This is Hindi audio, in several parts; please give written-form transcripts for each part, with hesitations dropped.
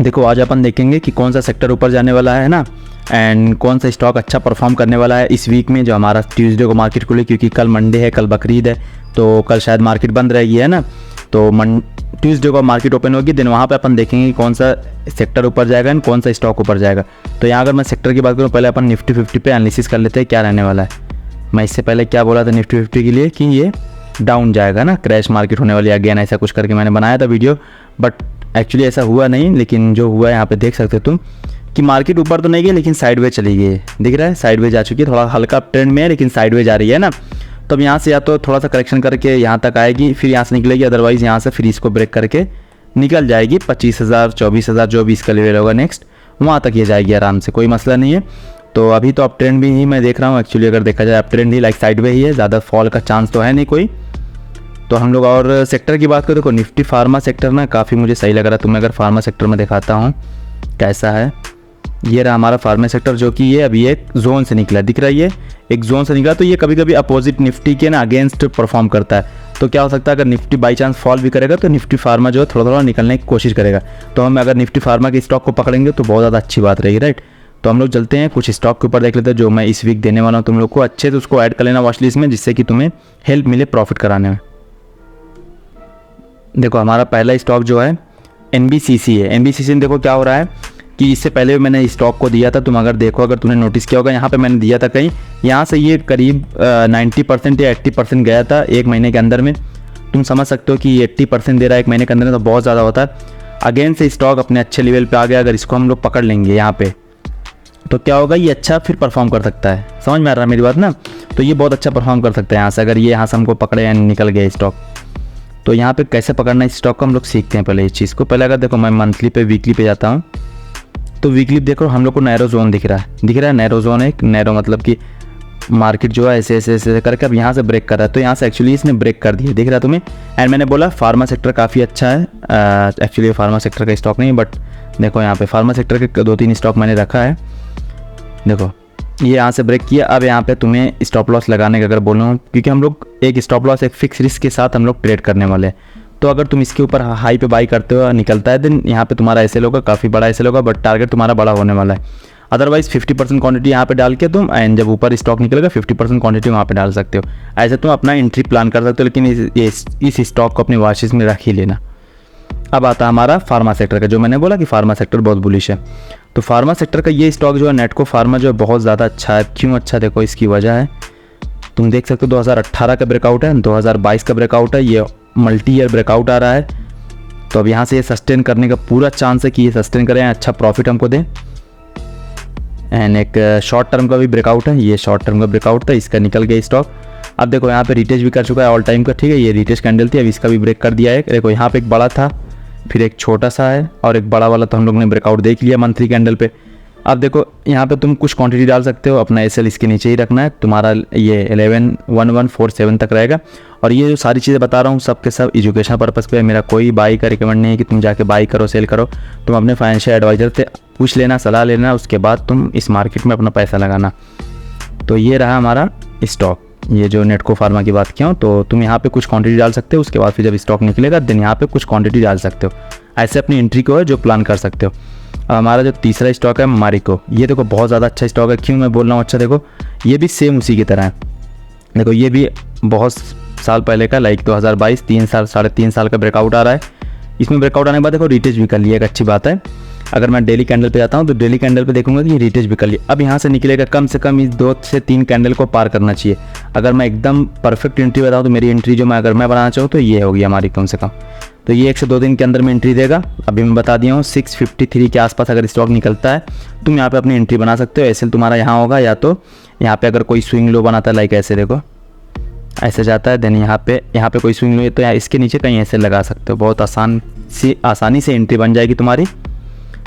देखो आज अपन देखेंगे कि कौन सा सेक्टर ऊपर जाने वाला है ना, एंड कौन सा स्टॉक अच्छा परफॉर्म करने वाला है इस वीक में जो हमारा ट्यूसडे को मार्केट खुली, क्योंकि कल मंडे है, कल बकरीद है, तो कल शायद मार्केट बंद रहेगी है ना। तो ट्यूसडे को मार्केट ओपन होगी, दिन वहाँ पे अपन देखेंगे कि कौन सा सेक्टर ऊपर जाएगा एंड कौन सा स्टॉक ऊपर जाएगा। तो यहाँ अगर मैं सेक्टर की बात करूँ, पहले अपन निफ्टी 50 पे एनालिसिस कर लेते हैं क्या रहने वाला है। मैं इससे पहले क्या बोला था निफ्टी 50 के लिए कि ये डाउन जाएगा ना, क्रैश मार्केट होने वाली अगेन, ऐसा कुछ करके मैंने बनाया था वीडियो, बट एक्चुअली ऐसा हुआ नहीं। लेकिन जो हुआ है यहाँ पे देख सकते हो तुम कि मार्केट ऊपर तो नहीं गई लेकिन साइडवेज चली गई है, दिख रहा है साइडवेज आ चुकी है, थोड़ा हल्का ट्रेंड में है लेकिन साइडवेज आ रही है ना। तो अब यहाँ से या तो थोड़ा सा करेक्शन करके यहाँ तक आएगी, फिर यहाँ से निकलेगी, अदरवाइज़ यहाँ से फिर इसको ब्रेक करके निकल जाएगी 25,000 24,000 जो भी इसका लेवल होगा नेक्स्ट, वहाँ तक ये जाएगी आराम से, कोई मसला नहीं है। तो अभी तो अप ट्रेंड भी ही मैं देख रहा हूँ एक्चुअली, अगर देखा जाए अप ट्रेंड ही लाइक साइडवे ही है, ज़्यादा फॉल का चांस तो है नहीं कोई। तो हम लोग और सेक्टर की बात करें, देखो निफ्टी फार्मा सेक्टर ना काफ़ी मुझे सही लग रहा है। तुम्हें अगर फार्मा सेक्टर में दिखाता हूँ कैसा है, ये रहा हमारा फार्मा सेक्टर, जो कि ये अभी एक जोन से निकला, दिख रहा है ये एक जोन से निकला। तो ये कभी कभी अपोजिट निफ्टी के ना अगेंस्ट परफॉर्म करता है। तो क्या हो सकता है अगर निफ्टी बाई चांस फॉल भी करेगा तो निफ्टी फार्मा जो है थोड़ा थोड़ा निकलने की कोशिश करेगा। तो हम अगर निफ्टी फार्मा के स्टॉक को पकड़ेंगे तो बहुत ज़्यादा अच्छी बात रहेगी, राइट। तो हम लोग चलते हैं कुछ स्टॉक के ऊपर देख लेते हैं जो मैं इस वीक देने वाला हूँ तुम लोग को, अच्छे से उसको ऐड कर लेना वॉच लिस्ट में, जिससे कि तुम्हें हेल्प मिले प्रॉफिट कराने में। देखो हमारा पहला स्टॉक जो है NBCC है। NBCC में देखो क्या हो रहा है कि इससे पहले मैंने स्टॉक को दिया था, तुम अगर देखो, अगर तुमने नोटिस किया होगा यहाँ पे मैंने दिया था कहीं, यहाँ से ये करीब 90% या 80% गया था एक महीने के अंदर में। तुम समझ सकते हो कि 80% दे रहा है एक महीने के अंदर में, तो बहुत ज़्यादा होता है। अगेन से स्टॉक अपने अच्छे लेवल पे आ गया, अगर इसको हम लोग पकड़ लेंगे यहाँ पे तो क्या होगा, ये अच्छा फिर परफॉर्म कर सकता है। समझ में आ रहा है मेरी बात ना। तो ये बहुत अच्छा परफॉर्म कर सकता है यहाँ से, अगर ये यहाँ से हमको पकड़े या निकल गया स्टॉक। तो यहाँ पे कैसे पकड़ना है स्टॉक को हम लोग सीखते हैं पहले इस चीज़ को। पहले अगर देखो मैं मंथली पे वीकली पे जाता हूँ, तो वीकली देखो हम लोग को नैरो जोन दिख रहा है, नैरो जोन है। नैरो मतलब कि मार्केट जो है ऐसे ऐसे ऐसे करके अब यहाँ से ब्रेक कर रहा है, तो यहाँ से एक्चुअली इसने ब्रेक कर दिया, दिख रहा है तुम्हें। एंड मैंने बोला फार्मा सेक्टर काफ़ी अच्छा है, एक्चुअली फार्मा सेक्टर का स्टॉक नहीं, बट देखो यहाँ पे फार्मा सेक्टर के 2-3 स्टॉक मैंने रखा है। देखो ये यहाँ से ब्रेक किया, अब यहाँ पे तुम्हें स्टॉप लॉस लगाने का अगर बोलूँ, क्योंकि हम लोग एक स्टॉप लॉस एक फिक्स रिस्क के साथ हम लोग ट्रेड करने वाले हैं। तो अगर तुम इसके ऊपर हाई पे बाई करते हो निकलता है, देन यहाँ पे तुम्हारा ऐसे होगा, काफ़ी बड़ा ऐसे होगा, बट टारगेट तुम्हारा बड़ा होने वाला है। अदरवाइज 50% क्वांटिटी यहाँ पे डाल के तुम, एंड जब ऊपर स्टॉक निकलेगा 50% क्वांटिटी वहाँ पे डाल सकते हो। ऐसे तुम अपना एंट्री प्लान कर सकते हो, लेकिन इस स्टॉक को अपनी वॉच लिस्ट में रख ही लेना। अब आता है हमारा फार्मा सेक्टर का, जो मैंने बोला कि फार्मा सेक्टर बहुत बुलिश है। तो फार्मा सेक्टर का ये स्टॉक जो है नेटको फार्मा जो है बहुत ज़्यादा अच्छा है। क्यों अच्छा, देखो इसकी वजह है, तुम देख सकते हो 2018 का ब्रेकआउट है, 2022 का ब्रेकआउट है, ये मल्टी ईयर ब्रेकआउट आ रहा है। तो अब यहाँ से ये सस्टेन करने का पूरा चांस है कि ये सस्टेन करें, अच्छा प्रॉफिट हमको दें। एंड एक शॉर्ट टर्म का भी ब्रेकआउट है, ये शॉर्ट टर्म का ब्रेकआउट था, इसका निकल गया स्टॉक। अब देखो यहाँ पे रिटेस्ट भी कर चुका है ऑल टाइम का, ठीक है, ये रिटेस्ट कैंडल थी, अब इसका भी ब्रेक कर दिया है। देखो यहाँ पे एक बड़ा था, फिर एक छोटा सा है, और एक बड़ा वाला तो हम लोग ने ब्रेकआउट देख लिया मंथली कैंडल पे। अब देखो यहाँ पे तुम कुछ क्वांटिटी डाल सकते हो, अपना एसएल इसके नीचे ही रखना है, तुम्हारा ये 111147 तक रहेगा। और ये जो सारी चीज़ें बता रहा हूँ सब के सब एजुकेशन पर्पज़ पे है, मेरा कोई बाई का रिकमेंड नहीं है कि तुम जाके बाई करो सेल करो। तुम अपने फाइनेंशियल एडवाइज़र से पूछ लेना, सलाह लेना, उसके बाद तुम इस मार्केट में अपना पैसा लगाना। तो ये रहा हमारा स्टॉक, ये जो नेटको फार्मा की बात किया हूँ। तो तुम यहाँ पे कुछ क्वांटिटी डाल सकते हो, उसके बाद फिर जब स्टॉक निकलेगा देन यहाँ पे कुछ क्वांटिटी डाल सकते हो, ऐसे अपनी एंट्री को है जो प्लान कर सकते हो। हमारा जो तीसरा स्टॉक है मारिको, ये देखो बहुत ज़्यादा अच्छा स्टॉक है। क्यों मैं बोल रहा हूँ अच्छा, देखो ये भी सेम उसी की तरह है। देखो ये भी बहुत साल पहले का, लाइक 2022 3 साल 3.5 साल का ब्रेकआउट आ रहा है। इसमें ब्रेकआउट आने के बाद देखो रिटेस्ट भी कर लिया, एक अच्छी बात है। अगर मैं डेली कैंडल पे जाता हूँ तो डेली कैंडल पे देखूंगा कि ये रिटेस्ट भी कर लिया। अब यहाँ से निकलेगा, कम से कम इस 2 से 3 कैंडल को पार करना चाहिए। अगर मैं एकदम परफेक्ट एंट्री बताऊँ तो मेरी एंट्री जो मैं बनाना चाहूँ तो ये होगी हमारी कम से कम। तो ये 1 से 2 दिन के अंदर में एंट्री देगा। अभी मैं बता दिया हूँ 653 के आसपास अगर स्टॉक निकलता है तुम यहाँ पे अपनी एंट्री बना सकते हो। एसएल तुम्हारा यहाँ होगा, या तो यहाँ पे अगर कोई स्विंग लो बनाता है, लाइक ऐसे देखो ऐसे जाता है, देन यहाँ पे कोई स्विंग लो है तो यहाँ इसके नीचे कहीं ऐसे लगा सकते हो, बहुत आसानी से एंट्री बन जाएगी तुम्हारी।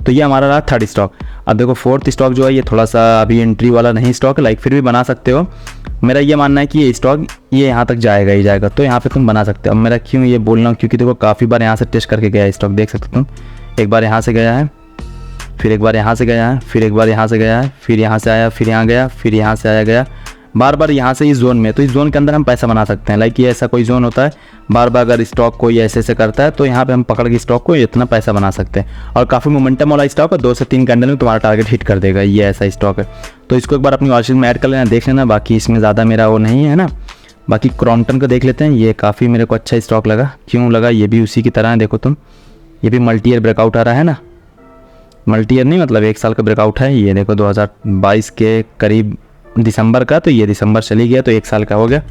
तो ये हमारा रहा थर्ड स्टॉक। अब देखो फोर्थ स्टॉक जो है ये थोड़ा सा अभी एंट्री वाला नहीं स्टॉक है, लाइक फिर भी बना सकते हो। मेरा ये मानना है कि ये स्टॉक ये यहाँ तक जाएगा ही जाएगा, तो यहाँ पे तुम बना सकते हो। अब मेरा क्यों ये बोल रहा हूँ, क्योंकि देखो काफ़ी बार यहाँ से टेस्ट करके गया है स्टॉक, देख सकते हो तुम। एक बार यहाँ से गया है, फिर एक बार यहाँ से गया है, फिर एक बार यहाँ से गया है, फिर यहाँ से आया, फिर यहाँ गया, फिर यहाँ से आया गया, बार बार यहाँ से इस जोन में, तो इस जोन के अंदर हम पैसा बना सकते हैं। लाइक ये ऐसा कोई जोन होता है, बार बार अगर स्टॉक कोई ऐसे ऐसे करता है तो यहाँ पे हम पकड़ के स्टॉक को इतना पैसा बना सकते हैं। और काफ़ी मोमेंटम वाला स्टॉक है, 2 से 3 कैंडल में तुम्हारा टारगेट हिट कर देगा, ये ऐसा स्टॉक है। तो इसको एक बार अपनी वॉच लिस्ट में ऐड कर लेना, देख लेना। बाकी इसमें ज़्यादा मेरा वो नहीं है ना। बाकी क्रॉम्पटन को देख लेते हैं, ये काफ़ी मेरे को अच्छा स्टॉक लगा। क्यों लगा? ये भी उसी की तरह है, देखो तुम, ये भी मल्टी ईयर ब्रेकआउट आ रहा है ना। मल्टी ईयर नहीं, मतलब 1 साल का ब्रेकआउट है। ये देखो 2022 के करीब दिसंबर का, तो ये दिसंबर चली गया तो 1 साल का हो गया।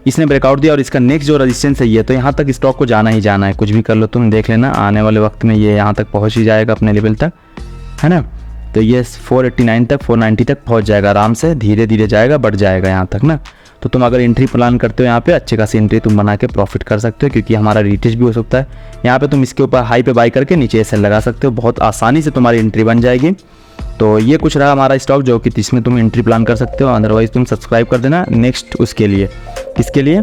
इसने ब्रेकआउट दिया और इसका नेक्स्ट जो रेजिस्टेंस है ये, तो यहाँ तक स्टॉक को जाना ही जाना है, कुछ भी कर लो तुम, देख लेना आने वाले वक्त में ये यहाँ तक पहुँच ही जाएगा अपने लेवल तक, है ना। तो ये 489 तक 490 तक पहुँच जाएगा आराम से, धीरे धीरे जाएगा, बढ़ जाएगा यहाँ तक ना। तो तुम अगर एंट्री प्लान करते हो यहाँ पे, अच्छे खासी एंट्री तुम बना के प्रॉफिट कर सकते हो, क्योंकि हमारा रिटेस्ट भी हो सकता है। यहाँ पे तुम इसके ऊपर हाई पे बाई करके नीचे सेल लगा सकते हो, बहुत आसानी से तुम्हारी एंट्री बन जाएगी। तो ये कुछ रहा हमारा स्टॉक जो कि जिसमें तुम एंट्री प्लान कर सकते हो। अदरवाइज तुम सब्सक्राइब कर देना नेक्स्ट उसके लिए, किसके लिए?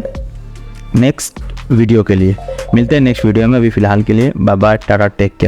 नेक्स्ट वीडियो के लिए। मिलते हैं नेक्स्ट वीडियो में, अभी फ़िलहाल के लिए bye bye, tata, take care.